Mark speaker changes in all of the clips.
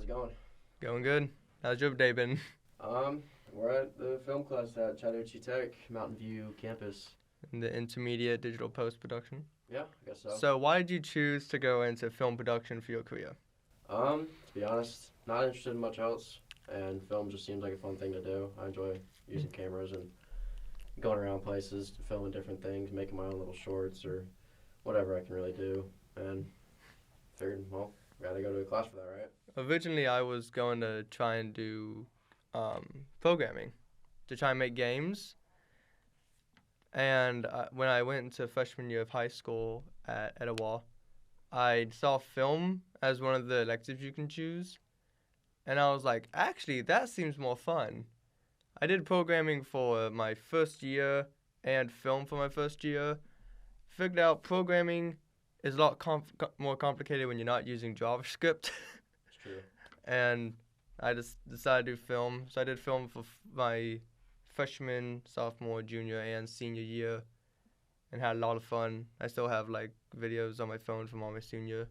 Speaker 1: How's it going?
Speaker 2: Going good. How's your day been?
Speaker 1: We're at the film class at Chattahoochee Tech, Mountain View campus.
Speaker 2: In the intermediate digital post production.
Speaker 1: Yeah, I guess so.
Speaker 2: So why did you choose to go into film production for your career?
Speaker 1: To be honest, not interested in much else, and film just seems like a fun thing to do. I enjoy using cameras and going around places, filming different things, making my own little shorts or whatever I can really do. And figured, well, gotta go to a class for that, right?
Speaker 2: Originally, I was going to try and do programming, to try and make games. And when I went into freshman year of high school at Etowah, I saw film as one of the electives you can choose. And I was like, actually, that seems more fun. I did programming for my first year and film for my first year. Figured out programming is a lot more complicated when you're not using JavaScript.
Speaker 1: It's true.
Speaker 2: And I just decided to do film. So I did film for my freshman, sophomore, junior, and senior year, and had a lot of fun. I still have like videos on my phone from all my senior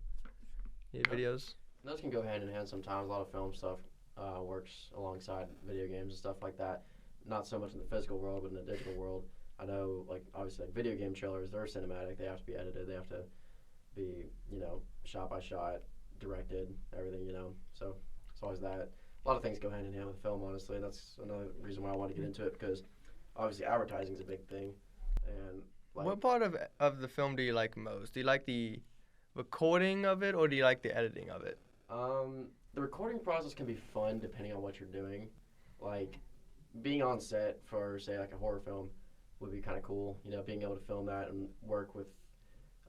Speaker 2: year videos.
Speaker 1: Those can go hand in hand sometimes. A lot of film stuff works alongside video games and stuff like that. Not so much in the physical world, but in the digital world. I know, like, obviously, like, video game trailers, they're cinematic. They have to be edited. They have to be, shot by shot, directed, everything, So it's always that. A lot of things go hand in hand with film, honestly. That's another reason why I want to get into it, because obviously advertising is a big thing. And
Speaker 2: what part of the film do you like most? Do you like the recording of it, or do you like the editing of it?
Speaker 1: The recording process can be fun depending on what you're doing. Like, being on set for, say, like a horror film would be kind of cool. Being able to film that and work with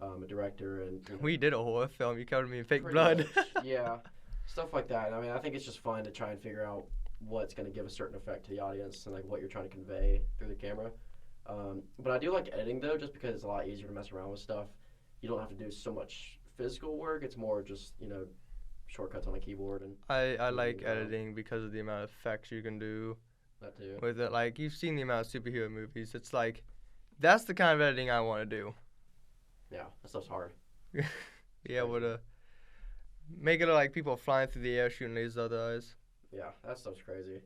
Speaker 1: a director and...
Speaker 2: We did a horror film. You covered me in fake
Speaker 1: pretty
Speaker 2: blood.
Speaker 1: much, yeah, stuff like that. I mean, I think it's just fun to try and figure out what's going to give a certain effect to the audience and, like, what you're trying to convey through the camera. But I do like editing, though, just because it's a lot easier to mess around with stuff. You don't have to do so much physical work. It's more just, shortcuts on a keyboard. And
Speaker 2: I like editing because of the amount of effects you can do
Speaker 1: that too.
Speaker 2: with it. Like, you've seen the amount of superhero movies. It's like, that's the kind of editing I want to do.
Speaker 1: Yeah, that stuff's hard.
Speaker 2: Be able to make it look like people flying through the air shooting lasers out their eyes.
Speaker 1: Yeah, that stuff's crazy.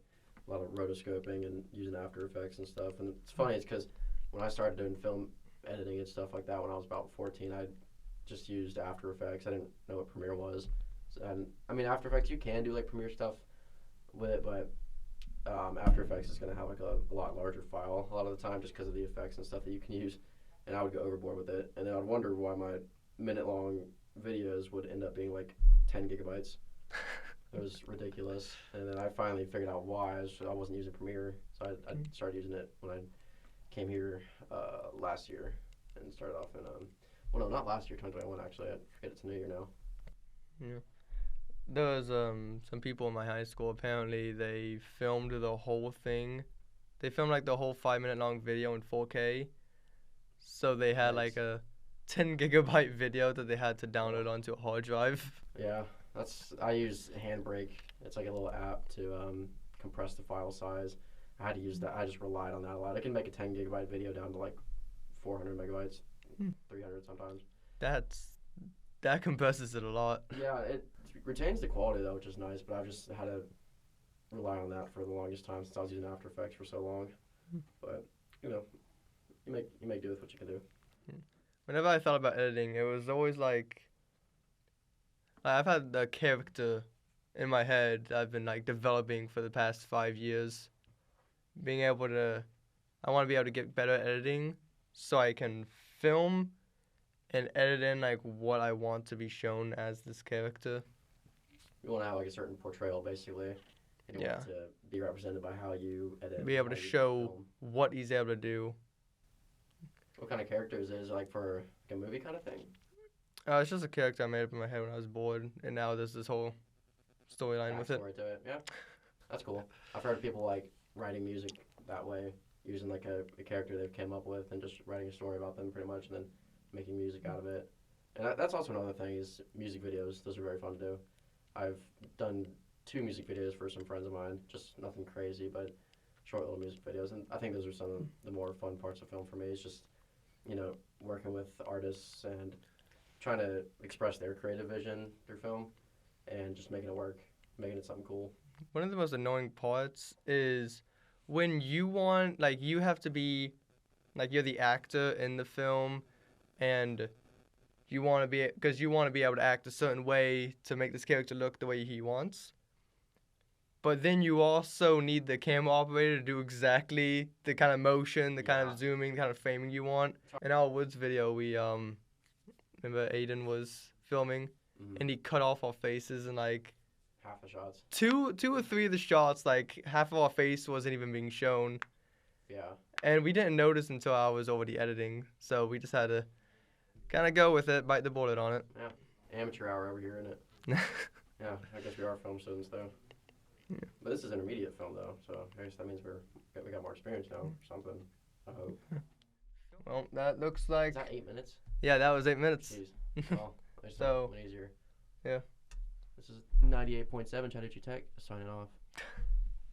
Speaker 1: A lot of rotoscoping and using After Effects and stuff. And it's funny, it's because when I started doing film editing and stuff like that when I was about 14, I just used After Effects. I didn't know what Premiere was. And I mean, After Effects, you can do like Premiere stuff with it, but After Effects is going to have like a lot larger file a lot of the time just because of the effects and stuff that you can use. And I would go overboard with it. And then I'd wonder why my minute-long videos would end up being like 10 gigabytes. It was ridiculous. And then I finally figured out why. I wasn't using Premiere. So I started using it when I came here last year and started off in, well, no, not last year, 2021, actually. I forget it's a new year now.
Speaker 2: Yeah. There was some people in my high school, apparently they filmed the whole thing. They filmed like the whole 5-minute long video in 4K. So they had
Speaker 1: Nice.
Speaker 2: like a 10 gigabyte video that they had to download onto a hard drive.
Speaker 1: Yeah, I use Handbrake. It's like a little app to compress the file size. I had to use that. I just relied on that a lot. I can make a 10 gigabyte video down to like 400 megabytes, 300 sometimes.
Speaker 2: That compresses it a lot.
Speaker 1: Yeah, it retains the quality though, which is nice, but I've just had to rely on that for the longest time since I was using After Effects for so long. But, you make do with what you can do.
Speaker 2: Whenever I thought about editing, it was always like I've had a character in my head I've been like developing for the past 5 years. I want to be able to get better at editing so I can film and edit in like what I want to be shown as this character.
Speaker 1: You want to have like a certain portrayal basically. And you want it to be represented by how you edit.
Speaker 2: Be able to show what he's able to do.
Speaker 1: What kind of character is it? Is it like for like a movie kind of thing?
Speaker 2: It's just a character I made up in my head when I was bored, and now there's this whole storyline with it.
Speaker 1: Backstory to it. Yeah, that's cool. I've heard people like writing music that way, using like a character they've came up with and just writing a story about them pretty much, and then making music out of it. And that's also another thing is music videos. Those are very fun to do. I've done 2 music videos for some friends of mine, just nothing crazy, but short little music videos. And I think those are some of the more fun parts of film for me. Is just working with artists and trying to express their creative vision through film and just making it work. making it something cool.
Speaker 2: One of the most annoying parts is when you want, like, you have to be, like, you're the actor in the film, and you want to be, because you want to be able to act a certain way to make this character look the way he wants. But then you also need the camera operator to do exactly the kind of motion, the kind of zooming, the kind of framing you want. In our Woods video, we, remember Aiden was filming, and he cut off our faces and, like,
Speaker 1: half the shots.
Speaker 2: Two or three of the shots, like, half of our face wasn't even being shown.
Speaker 1: Yeah.
Speaker 2: And we didn't notice until I was already editing, so we just had to kind of go with it, bite the bullet on it.
Speaker 1: Yeah. Amateur hour over here, innit? Yeah, I guess we are film students, though.
Speaker 2: Yeah.
Speaker 1: But this is intermediate film, though, so I guess that means we got more experience now or something, I hope.
Speaker 2: Well, that looks like...
Speaker 1: Is that 8 minutes?
Speaker 2: Yeah, that was 8 minutes.
Speaker 1: Jeez. Well, I just
Speaker 2: So,
Speaker 1: went easier.
Speaker 2: yeah.
Speaker 1: This is 98.7 Chattahoochee Tech, signing off.